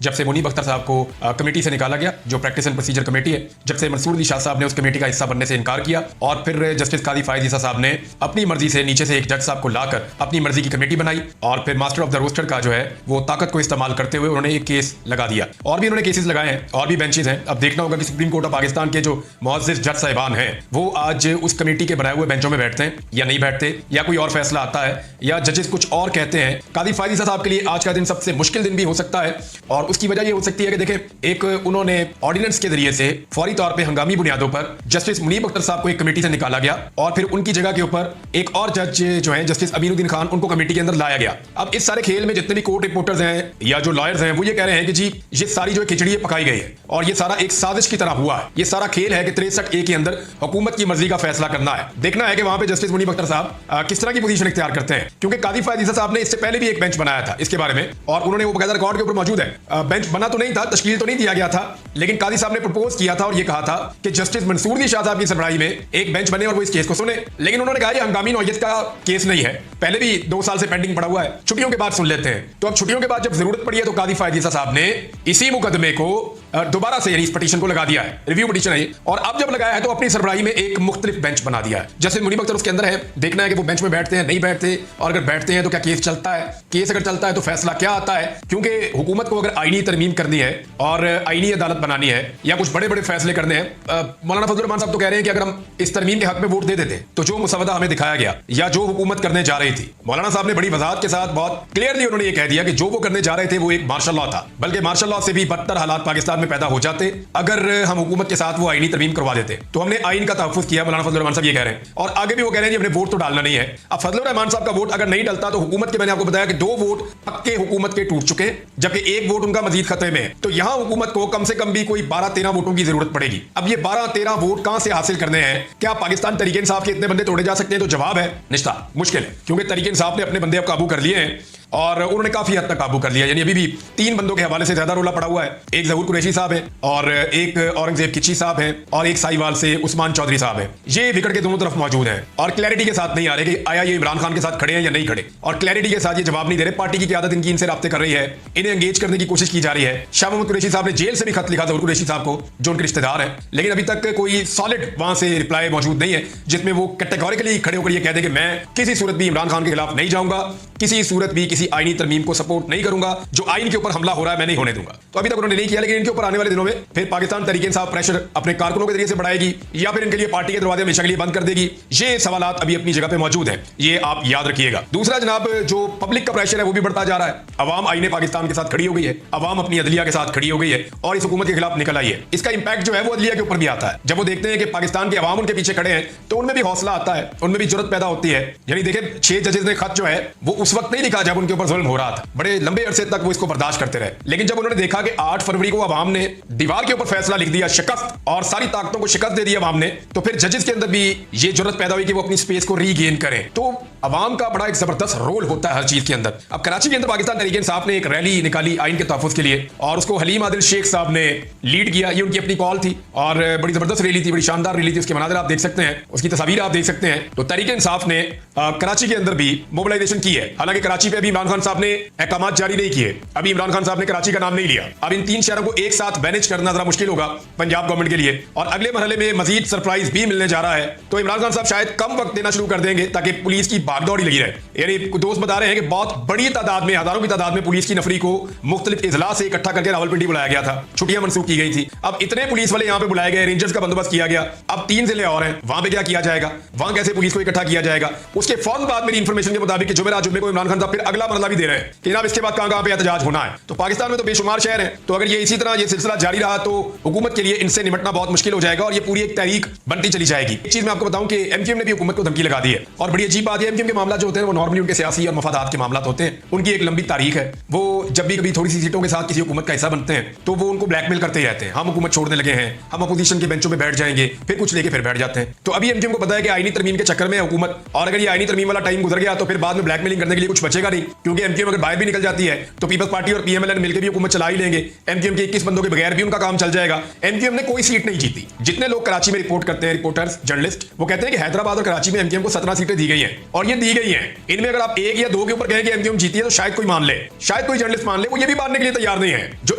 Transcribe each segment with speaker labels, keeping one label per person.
Speaker 1: जब से मुनीब अख्तर साहब को कमेटी से निकाला गया, जो प्रैक्टिस एंड प्रोसीजर कमेटी है, जब से मंसूर अली शाह साहब ने उस कमेटी का हिस्सा बनने से इनकार किया और फिर जस्टिस कादी फायद ईसा साहब ने अपनी मर्जी से नीचे से एक जज साहब को लाकर अपनी मर्जी की कमेटी बनाई और फिर मास्टर ऑफ द रोस्टर का जो है वो ताकत को इस्तेमाल करते हुए उन्होंने एक केस लगा दिया। और भी उन्होंने केसेस लगाए हैं और भी बेंचेस हैं। अब देखना होगा कि सुप्रीम कोर्ट ऑफ पाकिस्तान के जो मुअज़्ज़िज़ जज साहिबान हैं वो आज उस कमेटी के बनाए हुए बेंचों में बैठते हैं या नहीं बैठते, या कोई और फैसला आता है या जजेस कुछ और कहते हैं। कादी फायद ईसा साहब के लिए आज का दिन सबसे मुश्किल दिन भी हो सकता है और उसकी वजह ये हो सकती है कि देखें, एक उन्होंने ऑर्डिनेंस के जरिए से फौरी तौर पर हंगामी बुनियादों पर जस्टिस मुनीब अख्तर साहब को एक कमेटी से निकाला गया और फिर उनकी जगह के ऊपर एक और जज जो है जस्टिस अमीनुद्दीन खान, उनको कमेटी के अंदर लाया गया। अब इस सारे खेल में जितने भी कोर्ट रिपोर्टर्स हैं या जो लॉयर्स हैं वो ये कह रहे हैं कि जी ये सारी जो खिचड़ी पकाई गई है और ये सारा एक साजिश की तरह हुआ है। ये सारा खेल है कि 63A के अंदर हुकूमत की मर्जी का फैसला करना है। देखना है कि वहां पे जस्टिस मुनीब अख्तर साहब किस तरह की पोजीशन इख्तियार करते हैं, क्योंकि कादी फायद ईसा साहब ने इससे पहले भी एक बेंच बनाया था इसके बारे में और उन्होंने वो बकायदा रिकॉर्ड के ऊपर मौजूद है। बेंच बना तो नहीं था, तश्कील तो नहीं दिया गया था, लेकिन कादी साहब ने प्रपोज किया था और ये कहा था कि जस्टिस मंसूर अली शाह साहब की सरबराही में एक बेंच बने और वो इस केस को सुने। लेकिन उन्होंने कहा ये हंगामी नौयत का केस नहीं है, पहले भी 2 साल से पेंडिंग पड़ा हुआ है, छुट्टियों के बाद सुन लेते हैं। तो अब छुट्टियों के बाद जब जरूरत पड़ी है तो कादी फायद ईसा साहब ने इसी मुकदमे को दोबारा से यानी इस पिटीशन को लगा दिया है, रिव्यू पिटीशन है, और अब जब लगाया है तो अपनी सरबराही में एक मुख्तलिफ बेंच बना दिया है। जैसे मुनीब अख्तर उसके अंदर है, देखना है कि वो बेंच में बैठते हैं नहीं बैठते, और अगर बैठते हैं तो क्या केस चलता है, केस अगर चलता है तो फैसला क्या आता है, क्योंकि हुकूमत को अगर आईनी तरमीम करनी है और आईनी अदालत बनानी है या कुछ बड़े बड़े फैसले करने हैं। मौलाना फजलुर रहमान साहब तो कह रहे हैं कि अगर हम इस तरमीम के हक में वोट दे देते तो जो मुसवदा हमें दिखाया गया या जो हुकूमत करने जा रही थी, मौलाना साहब ने बड़ी वजाहत के साथ बहुत क्लियरली उन्होंने ये कह दिया कि जो वो करने जा रहे थे वो एक मार्शल लॉ था, बल्कि मार्शल लॉ से भी बदतर हालात पाकिस्तान में पैदा हो जाते अगर हम हुकूमत के साथ वो आईनी तरमीम करवा देते। तो हमने आईन का तहफ़्फ़ुज़ किया, मौलाना फजलुर रहमान साहब ये कह रहे हैं, और आगे भी वो कह रहे हैं कि हमने वोट तो डालना नहीं है। अब फजलुर रहमान साहब का वोट अगर नहीं डलता तो हुकूमत के, मैंने आपको बताया कि 2 वोट पक्के हुकूमत के टूट चुके हैं, जबकि 1 वोट उनका मजीद खतरे में है। तो यहां हुकूमत को कम से कम भी कोई 12-13 वोटों की जरूरत पड़ेगी। अब ये 12-13 वोट कहां से हासिल करने हैं? क्या पाकिस्तान तहरीक इंसाफ के इतने बंदे तोड़े जा सकते हैं? तो जवाब है निश्ता मुश्किल है, क्योंकि तहरीक इंसाफ ने अपने बंदे अब काबू कर लिए हैं और उन्होंने काफी हद तक काबू कर लिया। यानी अभी भी 3 बंदों के हवाले से ज्यादा रोला पड़ा हुआ है। एक ज़हूर कुरैशी साहब है और एक औरंगजेब किची साहब है और एक साहिवाल से उस्मान चौधरी साहब है। ये विकेट के दोनों तरफ मौजूद हैं और क्लैरिटी के साथ नहीं आ रहे कि आया ये इमरान खान के साथ खड़े हैं या नहीं खड़े, और क्लैरिटी के साथ ये जवाब नहीं दे रहे। पार्टी की क़यादत इनकी इनसे राब्ते कर रही है, इन्हें एंगेज करने की कोशिश की जा रही है। शाह मोहम्मद कुरैशी साहब ने जेल से भी खत लिखा ज़हूर कुरैशी साहब को, जो उनके रिश्तेदार हैं, लेकिन अभी तक कोई सॉलिड वहां से रिप्लाई मौजूद नहीं है जिसमें वो कैटेगोरिकली खड़े होकर ये कह दे कि मैं किसी सूरत भी इमरान खान के खिलाफ नहीं जाऊंगा, किसी सूरत भी किसी आईनी तरमीम को सपोर्ट नहीं करूंगा, जो आईन के ऊपर हमला हो रहा है मैं नहीं होने दूंगा। तो अभी तक उन्होंने नहीं किया, लेकिन इनके ऊपर आने वाले दिनों में फिर पाकिस्तान तहरीक इंसाफ प्रेशर अपने कारकुनों के जरिए से बढ़ाएगी या फिर इनके लिए पार्टी के दरवाजे हमेशा के लिए बंद कर देगी। ये सवालात अभी अपनी जगह पे मौजूद हैं, ये आप याद रखिएगा। दूसरा जनाब, जो पब्लिक का प्रेशर है वो भी बढ़ता जा रहा है। अवाम आईने पाकिस्तान के साथ खड़ी हो गई है, अवाम अपनी अदलिया के साथ खड़ी हो गई है और इस हुकूमत के खिलाफ निकल आई है। इसका इंपैक्ट जो है वो अदलिया के ऊपर भी आता है। जब वो देखते हैं कि पाकिस्तान के अवाम उनके पीछे खड़े हैं तो उनमें भी हौसला आता है, उनमें भी जुर्रत पैदा होती है। यानी देखिए 6 जजेस ने खत जो है वो उस वक्त नहीं लिखा जब उनके ऊपर जुल्म हो रहा था, बड़े लंबे अरसे तक वो इसको बर्दाश्त करते रहे, लेकिन जब उन्होंने देखा कि 8 फरवरी को अवाम ने दीवार के ऊपर फैसला लिख दिया, शिकस्त, और सारी ताकतों को शिकस्त दे दी अवाम ने, तो फिर जजेस के अंदर भी ये जुर्रत पैदा हुई कि वो अपनी स्पेस को रीगेन करें। तो अवाम का बड़ा एक जबरदस्त रोल होता है हर चीज के अंदर। अब कराची के अंदर पाकिस्तान तहरीक इंसाफ ने एक रैली निकाली आइन के तहफ़्फ़ुज़ के लिए और उसको हलीम आदिल शेख साहब ने लीड किया। ये उनकी अपनी कॉल थी और बड़ी जबरदस्त रैली थी, बड़ी शानदार रैली थी। उसके मनाज़िर आप देख सकते हैं, उसकी तस्वीर आप देख सकते हैं। तो तहरीक इंसाफ ने कराची के अंदर भी मोबिलाइजेशन की है। हालांकि कराची पे अभी इमरान खान साहब ने अहकामात जारी नहीं किए, अभी इमरान खान साहब ने कराची का नाम नहीं लिया। अब इन 3 शहरों को एक साथ मैनेज करना जरा मुश्किल होगा पंजाब गवर्नमेंट के लिए, और अगले मरहले में मजीद सरप्राइज भी मिलने जा रहा है। तो इमरान खान साहब शायद कम वक्त देना शुरू कर देंगे ताकि पुलिस की भागदौड़ी लगी रहे। यानी दोस्त बता रहे हैं कि बहुत बड़ी तादाद में, हजारों की तादाद में पुलिस की नफरी को मुख्तलिफ इजलास से इकट्ठा करके रावलपिंडी बुलाया गया था, छुट्टियां मनसूख की गई थी। अब इतने पुलिस वाले यहाँ पे बुलाए गए, रेंजर्स का बंदोबस्त किया गया। अब 3 जिले और हैं, वहां पे क्या किया जाएगा, वहां कैसे पुलिस को इकट्ठा किया जाएगा। उसके फौरन बाद मेरी इंफॉर्मेशन के मुताबिक जुमेरात जुम्मे को इमरान खान साहब फिर अगला मरला भी दे रहे हैं कि जनाब इसके बाद कहां पे एहतजाज होना है। तो पाकिस्तान में तो बेशुमार शहर है, तो अगर ये इसी तरह ये सिलसिला जारी रहा तो हुकूमत के लिए इनसे निपटना बहुत मुश्किल हो जाएगा और ये पूरी एक तहरीक बनती चली जाएगी। एक चीज मैं आपको बताऊं कि एमक्यूएम ने भी हुकूमत को धमकी लगा दी है, और बड़ी अजीब बात है, एमक्यूएम के मामला जो होते हैं वो नॉर्मली उनके सियासी और मफादात के मामला होते हैं, उनकी एक लंबी तारीख है। वो जब भी कभी थोड़ी सी सीटों के साथ किसी हुकूमत का हिस्सा बनते हैं तो वो उनको ब्लैकमेल करते ही रहते हैं, हम हुकूमत छोड़ने लगे हैं, हम अपोजिशन के बेंचों में बैठ जाएंगे, फिर कुछ लेके फिर बैठ जाते हैं। तो अभी एमक्यूएम को पता है कि आईनी तरमीम के चक्कर में हुकूमत, और अगर ये आईनी तरमीम वाला टाइम गुजर गया तो फिर बाद में ब्लैकमेलिंग करने के के लिए कुछ बचेगा नहीं, क्योंकि एमक्यूएम अगर बाहर भी निकल जाती है तो पीपल्स पार्टी और पीएमएलएन मिलकर भी हुकूमत चला ही लेंगे। एमक्यूएम के 21 बंदों के बगैर भी उनका काम चल जाएगा। एमक्यूएम ने कोई सीट नहीं जीती। जितने लोग कराची में रिपोर्ट करते हैं, रिपोर्टर्स, जर्नलिस्ट, वो कहते हैं कि हैदराबाद और कराची में एमक्यूएम को 17 सीटें दी गई हैं, और ये दी गई हैं। इनमें अगर आप एक या दो के ऊपर कहें कि एमक्यूएम जीती है तो शायद कोई मान ले, शायद कोई जर्नलिस्ट मान ले। वो ये भी मानने के लिए तैयार नहीं है। जो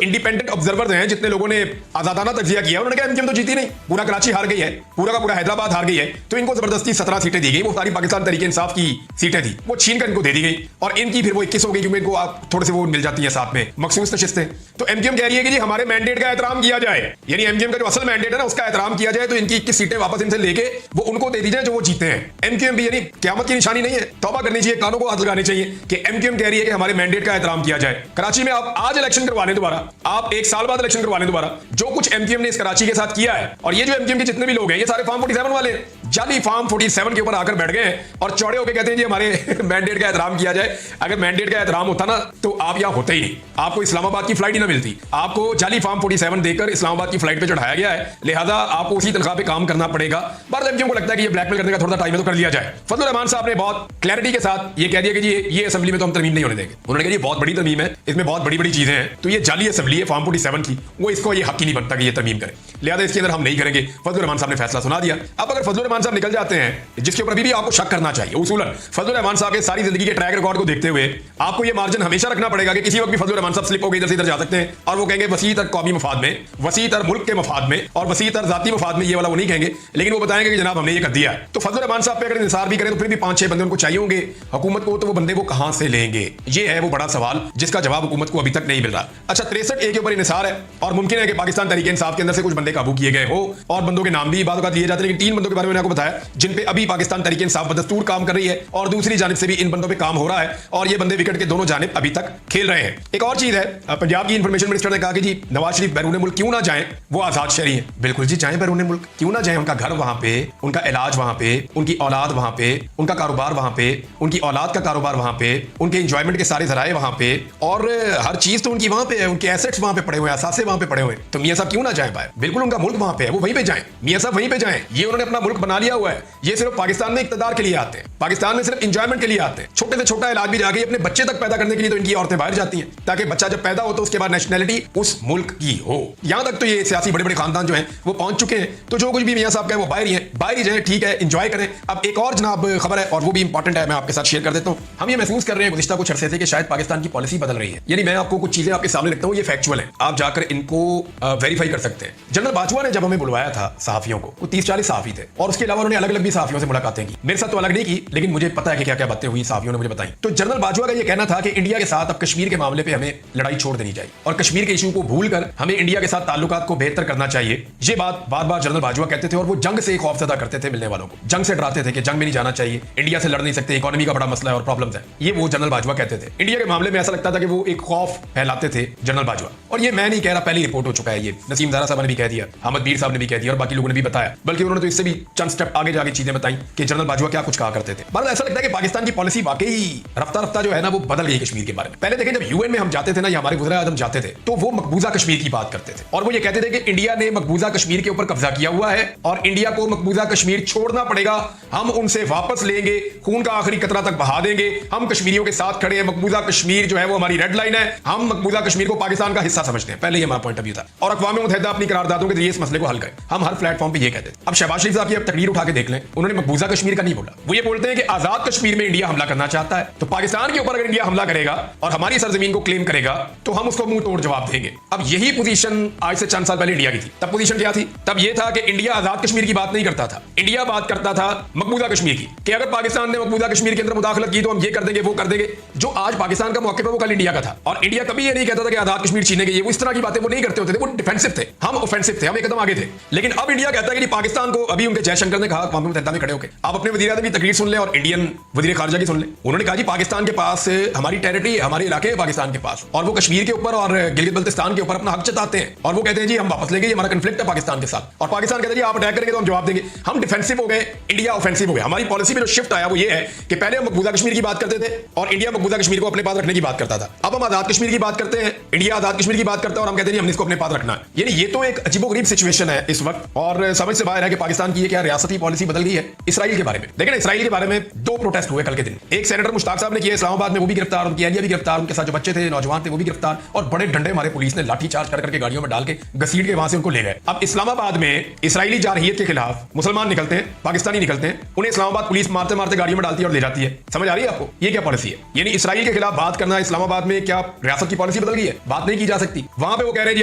Speaker 1: इंडिपेंडेंट ऑब्जर्वर्स हैं, जितने लोगों ने आजादाना तज्जिया किया, उन्होंने कहा एमक्यूएम तो जीती नहीं, पूरा कराची हार गई है, पूरा का पूरा हैदराबाद हार गई है, तो इनको जबरदस्ती 17 सीटें दी गई। वो सारी पाकिस्तान तहरीक इंसाफ की सीटें थी, वो छीन कर इनको दे दी गई, और इनकी फिर वो 21 हो गई, क्योंकि इनको आप थोड़े से वो मिल जाती है साथ में मखसूस नशिस्तें। तो एमक्यूएम कह रही है कि जी हमारे मैंडेट का एहतराम किया जाए, यानी एमक्यूएम का जो असल मैंडेट है ना उसका एहतराम किया जाए, तो इनकी 21 सीटें वापस इनसे लेके वो उनको दे दी जाए जो वो जीते हैं। एमक्यूएम भी यानी क़यामत की निशानी नहीं है, तौबा करनी चाहिए, कानों को हाथ लगाने चाहिए कि एमक्यूएम कह रही है कि हमारे मैंडेट का एहतराम किया जाए। कराची में आप आज इलेक्शन करवा लें दोबारा, आप 1 साल बाद इलेक्शन करवा लें दोबारा, जो कुछ एमक्यूएम ने इस कराची के साथ किया है, और ये जो एमक्यूएम के जितने भी लोग हैं ये सारे फॉर्म 47 वाले जाली फॉर्म 47 के ऊपर आकर बैठ गए हैं और चौड़े होकर कहते हैं जी हमारे मैंडेट का एहतराम किया जाए। अगर मैंडेट का एहतराम होता ना तो आप यहां होते ही नहीं, आपको इस्लामाबाद की फ्लाइट ही ना मिलती। आपको जाली फॉर्म 47 देकर इस्लामाबाद की फ्लाइट पे चढ़ाया गया है, लिहाजा आपको उसी तनख्वाह पे काम करना पड़ेगा। बार एमक्यूएम को लगता है कि ये ब्लैकमेल करने का थोड़ा टाइम है तो कर लिया जाए। फजलुर रहमान साहब ने बहुत क्लैरिटी के साथ ये कह दिया कि जी ये असेंबली में तो हम तरमीम नहीं होने देंगे। उन्होंने कहा ये बहुत बड़ी तरमीम है, इसमें बहुत बड़ी बड़ी चीजें हैं, तो ये जाली असेंबली है फॉर्म 47 की, वो इसको ये हक ही नहीं बनता कि ये तरमीम करे, लिहाजा इसके अंदर हम नहीं करेंगे। फजलुर रहमान साहब ने फैसला सुना दिया। अब अगर फजलुर रहमान साहब निकल जाते हैं, जिसके ऊपर अभी भी आपको शक करना चाहिए, उसूलन फजलुर रहमान साहब के सारी जिंदगी के ट्रैक रिकॉर्ड को देखते हुए आपको ये मार्जिन हमेशा रखना पड़ेगा कि किसी वक्त भी फजलुर रहमान साहब स्लिप होकर इधर से इधर जा सकते हैं, और वो कहेंगे वसी तर कौमी मफाद में, वसी तर मुल्क के मफाद में और वसी तर जाती मफाद में, ये वाला वो नहीं कहेंगे, लेकिन वो बताएंगे कि जनाब हमने ये कर दिया है। तो फजलुर रहमान साहब पे अगर इंसार भी करें तो फिर भी 5-6 बंदे उनको चाहिए होंगे हुकूमत को, तो वो बंदे वो कहां से लेंगे? ये है वो बड़ा सवाल जिसका जवाब हुकूमत को अभी तक नहीं मिल रहा। अच्छा, 63A के ऊपर इंसार है, और मुमकिन है कि पाकिस्तान तहरीक इंसाफ के अंदर से कुछ बंदे काबू किए गए हो, और बंदों के नाम भी बाद लिए जाते हैं, लेकिन 3 बंदों के बारे में मैंने आपको बताया जिन पे अभी पाकिस्तान तहरीक इंसाफ बदस्तूर काम कर रही है, और दूसरी जानिब से भी इन बंदों पे काम हो रहा है, और ये बंदे विकेट के दोनों जानिब अभी तक खेल रहे हैं। एक और चीज है, पंजाब की इंफॉर्मेशन मिनिस्टर ने कहा कि जी नवाज शरीफ बैरून मुल्क क्यों ना जाएं, वो आजाद शहरी है। बिल्कुल जी, जाएं बैरून मुल्क, क्यों ना जाएं, उनका घर वहां पे, उनका इलाज वहां पे, उनकी औलाद वहां पे, उनका कारोबार वहां पे, उनकी औलाद का कारोबार वहां पे, उनके एंजॉयमेंट के सारे जराए वहां पे, और हर चीज तो उनकी वहां पे है, उनके एसेट्स वहां पे पड़े हुए हैं, असासे वहां पे पड़े हुए हैं। तो मियां साहब क्यों ना जाएं बाहर? बिल्कुल उनका मुल्क वहां पे है, वो वहीं पे जाएं, मियां साहब वहीं पे जाएं। ये उन्होंने अपना मुल्क बना लिया हुआ है। ये सिर्फ पाकिस्तान में इक्तदार के लिए आते हैं, पाकिस्तान में सिर्फ एंजॉयमेंट के लिए आते हैं। छोटे से छोटा इलाज भी जाके अपने बच्चे तक पैदा करने के लिए तो इनकी औरतें बाहर जाती हैं, ताकि बच्चा जब पैदा हो तो उसके बाद नेशनैलिटी उस मुल्क की हो। यहां तक तो ये सियासी बड़े बड़े खानदान जो हैं वो पहुंच चुके हैं। तो जो कुछ भी मियां साहब का है वो बाहर ही है, बाहर ही जाए, ठीक है, एंजॉय करें। अब एक और जनाब खबर है, और वो भी इंपॉर्टेंट है, मैं आपके साथ शेयर कर देता हूं। हम ये महसूस कर रहे हैं गुज़िश्ता कुछ अरसे से कि शायद पाकिस्तान की पॉलिसी बदल रही है। यानी मैं आपको कुछ चीजें आपके सामने रखता हूं, ये फैक्चुअल है, आप जाकर इनको वेरीफाई कर सकते हैं। जनरल बाजवा ने जब हमें बुलवाया था सहाफियों को, वो 30-40 सहाफी थे, और उसके अलावा उन्होंने अलग अलग भी सहाफियों से मुलाकातें की। मेरे साथ तो अलग नहीं की, लेकिन मुझे पता है कि क्या क्या बातें हुई, सहाफियों ने मुझे बताई। तो जनरल बाजवा का ये कहना था कि इंडिया के साथ अब कश्मीर के मामले पे हमें लड़ाई छोड़ देनी चाहिए, और कश्मीर के इशू को भूलकर हमें इंडिया के साथ ताल्लुकात को बेहतर करना चाहिए। ये बात बार बार जनरल बाजवा कहते थे, और वो जंग से खौफजदा करते थे मिलने वालों को, जंग से डराते थे कि जंग में नहीं जाना चाहिए, इंडिया से लड़ नहीं सकते, इकोनॉमी का बड़ा मसला है और प्रॉब्लम्स है। ये वो जनरल बाजवा कहते थे। इंडिया के मामले में ऐसा लगता था कि वो एक खौफ फैलाते थे जनरल बाजवा। और ये मैं नहीं कह रहा, पहले रिपोर्ट हो चुका है, ये नसीम ज़ारा साहब ने भी कह दिया, अहमद मीर साहब ने भी कह दिया, और बाकी लोगों ने भी बताया, बल्कि उन्होंने तो इससे भी चंद स्टेप आगे जाके चीजें बताई कि जनरल बाजवा क्या कुछ कहा करते थे। मतलब ऐसा लगता है कि पाकिस्तान की पॉलिसी वाकई रफ्ता रफ्ता जो है ना वो बदल गई कश्मीर के बारे में। पहले देखें, जब यूएन में हम जाते थे ना, या हमारे वज़ीर आज़म जाते थे, तो वो मकबूजा कश्मीर की बात करते थे, और वो ये कहते थे कि इंडिया ने मकबूजा कश्मीर के ऊपर कब्जा किया हुआ है, और इंडिया को मकबूजा कश्मीर छोड़ना पड़ेगा, हम उनसे वापस लेंगे, खून का आखिरी कतरा तक बहा देंगे, हम कश्मीरियों के साथ खड़े हैं, मकबूजा कश्मीर जो है वो हमारी रेड लाइन है, हम मकबूजा कश्मीर को पाकिस्तान का हिस्सा समझते हैं। पहले ये हमारा पॉइंट ऑफ व्यू था, और अक़वाम मुत्तहिदा अपनी करारदादों के जरिए इस मसले को हल करें, हम हर प्लेटफॉर्म पे ये कहते थे। अब शहबाज शरीफ साहब की अब तकरीर उठा के देख लें, उन्होंने मकबूजा कश्मीर का नहीं बोला, वो ये बोलते हैं कि आजाद कश्मीर में इंडिया हमला करना चाहता है, तो पाकिस्तान के ऊपर अगर इंडिया हमला करेगा और हमारी सरजमीन को क्लेम करेगा तो हम उसको मुंह तोड़ जवाब देंगे। अब यही पोजीशन आज से चंद साल पहले इंडिया की थी। तब पोजीशन क्या थी? तब यह था कि इंडिया आजाद कश्मीर की बात नहीं करता था, इंडिया बात करता था मकबूजा कश्मीर की, कि अगर पाकिस्तान ने मकबूजा कश्मीर के अंदर मुदाखलत की तो हम ये कर देंगे, वो कर देंगे। जो आज पाकिस्तान का मौके पर वो कल इंडिया का था, और इंडिया कभी ये नहीं कहता था कि आजाद कश्मीर छीनेंगे, ये इस तरह की बातें वो नहीं करते होते थे, वो डिफेंसिव थे, हम ऑफेंसिव थे, हम एक कदम आगे थे। लेकिन अब इंडिया कहता है कि पाकिस्तान को, अभी उनके जयशंकर ने कहा अक़वाम मुत्तहिदा में खड़े होकर, आप अपने वज़ीर आज़म की तकरीर सुन लें और इंडियन वज़ीर ख़ारिजा की सुन लें। उन्होंने कहा जी पाकिस्तान के पास हमारी टेरिटरी है, हमारे इलाके हैं पाकिस्तान के पास, और वो कश्मीर के ऊपर और गिलगित बल्तिस्तान के ऊपर अपना हक जताते हैं, और वो कहते हैं जी हम वापस लेंगे, हमारा कन्फ्लिक्ट है पाकिस्तान के साथ। और पाकिस्तान कहते हैं जी आप अटैक करेंगे तो हम जवाब देंगे। हम डिफेंसिव हो गए, इंडिया ऑफेंसिव हो गया। हमारी पॉलिसी में जो शिफ्ट आया वो ये है कि पहले हम मकबूजा कश्मीर की बात करते थे और इंडिया मकबूजा कश्मीर को अपने पास रखने की बात करता था। अब हम आजाद कश्मीर की बात करते हैं, इंडिया आजाद कश्मीर की बात करता है और हम कहते हैं हमने इसको अपने पास रखना है। यानी ये तो एक अजीबोगरीब सिचुएशन है इस वक्त, और समझ से बाहर है कि पाकिस्तान की ये क्या रियासत रियासती पॉलिसी बदल गई है इसराइल के बारे में। देखिए इसराइल के बारे में 2 प्रोटेस्ट हुए कल के दिन। एक सेनेटर मुश्ताक साहब ने किया इस्लामाबाद में, वो भी गिरफ्तार, उनकी एहलिया भी गिरफ्तार, उनके साथ जो बच्चे थे, नौजवान थे, वो भी गिरफ्तार, और बड़े डंडे हमारे पुलिस ने लाठी चार्ज करके गाड़ियों में डाल के घसीट के वहां से उनको ले गए। अब इस्लामाबाद में इसराइली जारहियत के खिलाफ मुसलमान निकलते हैं, पाकिस्तानी निकलते हैं, उन्हें इस्लामाबाद पुलिस मारते मारते गाड़ियों में डालती है और ले जाती है। समझ आ रही है आपको ये क्या पॉलिसी है? यानी इसराइल के खिलाफ बात करना इस्लामाबाद में क्या रियासत की पॉलिसी बदल गई है? बात नहीं की जा सकती। वहां पे वो कह रहे हैं जी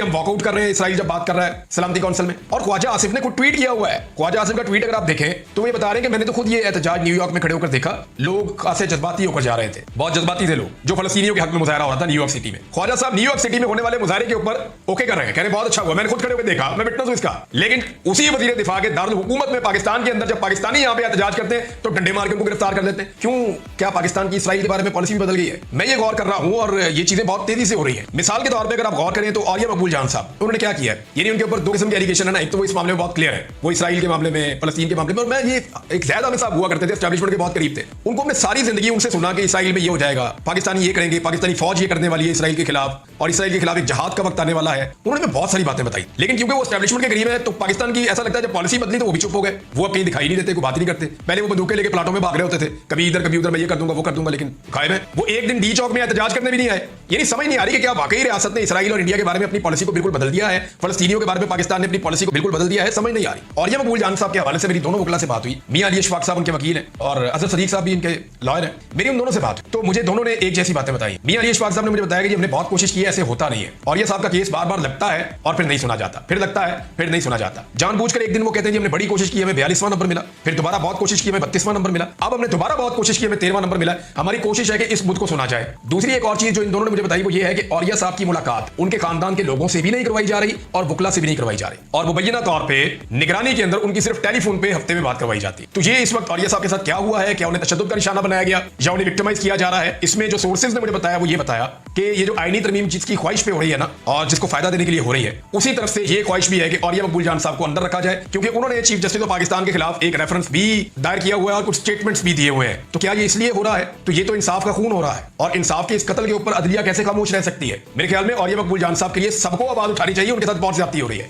Speaker 1: हम वॉकआउट कर रहे हैं इसराइल जब बात कर रहा है सलामती काउंसिल में। और ख्वाजा आसिफ ने कुछ ट्वीट किया हुआ है। ख्वाजा आसिफ का ट्वीट अगर आप देखें तो ये बता रहे हैं कि मैंने तो खुद ये एहतजाज न्यूयॉर्क में खड़े होकर देखा, लोग खासे जज्बाती होकर जा रहे थे, बहुत जज्बाती थे लोग, जो फलस्तीनियों के हक में मुजाहरा हो रहा था न्यूयॉर्क सिटी में। ख्वाजा साहब न्यूयॉर्क सिटी में होने वाले मुजाहरे के ऊपर ओके कर रहे हैं, कह रहे बहुत अच्छा हुआ, मैंने खुद खड़े होकर देखा, मैं विटनेस हूं इसका। लेकिन उसी वजीर दिफा के दारुल हुकूमत में पाकिस्तान के अंदर जब पाकिस्तानी यहां पे एहतजाज करते हैं तो डंडे मार के उनको गिरफ्तार कर लेते हैं। क्यों? क्या पाकिस्तान की इसराइल के बारे में पॉलिसी भी बदल गई है? मैं ये गौर कर रहा हूं और ये चीजें बहुत तेजी से हो रही है। मिसाल के तौर पर अगर आप गौर करें तो आर्या मकबूल जान साहब, उन्होंने क्या किया है? यानी उनके ऊपर 2 किस्म के एलिगेशन है ना। एक तो वो इस मामले में बहुत क्लियर है, वो इसराइल के मामले में, फलस्तीन के मामले में। और मैं ये एक ज़ैद आमिर साहब हुआ करते थे, एस्टैब्लिशमेंट के बहुत करीब थे, उनको मैं सारी जिंदगी उनसे सुना कि इसराइल में ये हो जाएगा, पाकिस्तानी ये करेंगे, पाकिस्तानी फौज ये करने वाली है इसराइल के खिलाफ, और इसराइल के खिलाफ एक जहाद का वक्त आने वाला है। उन्होंने बहुत सारी बातें बताई, लेकिन क्योंकि वो एस्टैब्लिशमेंट के करीब है तो पाकिस्तान की ऐसा लगता है जब पॉलिसी बदली तो वो भी चुप हो गए, वो अब कहीं दिखाई नहीं देते, कोई बात नहीं करते। पहले वो बंदूकें लेके प्लाटों में भाग रहे होते थे, कभी इधर कभी उधर, मैं ये कर दूंगा वो कर दूंगा, लेकिन गायब है। वो एक दिन डी चौक में एहतजाज करने भी नहीं आए। यानी समझ नहीं आ रही कि क्या वाकई रियासत ने इसराइल और इंडिया के बारे में अपनी पॉलिसी को बिल्कुल बदल दिया है, फलस्तीनियों के बारे में पाकिस्तान ने अपनी पॉलिसी को बिल्कुल बदल दिया है, समझ नहीं आ रही। और ये मकबूल जान साहब के हवाले से मेरी दोनों वकला से बात हुई, मियां अली अशफाक साहब उनके वकील हैं और अजहर सदीक साहब भी इनके लॉयर हैं। मेरी उन दोनों से बात, तो मुझे दोनों ने एक जैसी बातें बताई। मियां अली अशफाक साहब ने मुझे बताया कि हमने बहुत कोशिश की है, ऐसे होता नहीं है, और ये साहब का केस बार बार लगता है और फिर नहीं सुना जाता, फिर लगता है फिर नहीं सुना जाता। जानबूझकर एक दिन वो कहते हैं हमने बड़ी कोशिश की, हमें 42वां नंबर मिला, फिर दोबारा बहुत कोशिश की, हमें 32वां नंबर मिला, अब हमने दोबारा बहुत कोशिश की, हमें 13वां नंबर मिला। हमारी कोशिश है कि इस मुद्दे को सुना जाए। दूसरी एक और चीज जो इन दोनों ने मुझे बताई वो ये है कि औरिया साहब की मुलाकात उनके खानदान के लोगों से भी नहीं करवाई जा रही और वकला से भी नहीं करवाई जा रही, और मुबैना तौर पे निगरानी के अंदर उनकी सिर्फ टेलीफोन पे हफ्ते में बात करवाई जाती। तो ये इस वक्त औरिया साहब के साथ क्या हुआ है? क्या उन्हें तशद्दुद का निशाना बनाया गया या उन्हें विक्टिमाइज किया जा रहा है? इसमें जो सोर्सेज ने मुझे बताया वो ये बताया कि ये जो आईनी तरमीम जिसकी ख्वाहिश पे हो रही है ना, और जिसको फायदा देने के लिए हो रही है, उसी तरफ से ये ख्वाहिश भी है कि औरिया मकबूल जान साहब को अंदर रखा जाए, क्योंकि उन्होंने चीफ जस्टिस ऑफ पाकिस्तान के खिलाफ एक रेफरेंस भी दायर किया हुआ है और कुछ स्टेटमेंट्स भी दिए हुए हैं। तो क्या ये इसलिए हो रहा है? तो ये तो इंसाफ का खून हो रहा है, और इंसाफ के इस कत्ल के ऊपर अदलिया कैसे खामोश रह सकती है? मेरे ख्याल में औरिया मकबूल जान साहब के लिए सबको आवाज उठानी चाहिए, उनके साथ बहुत ज्यादती हो रही है।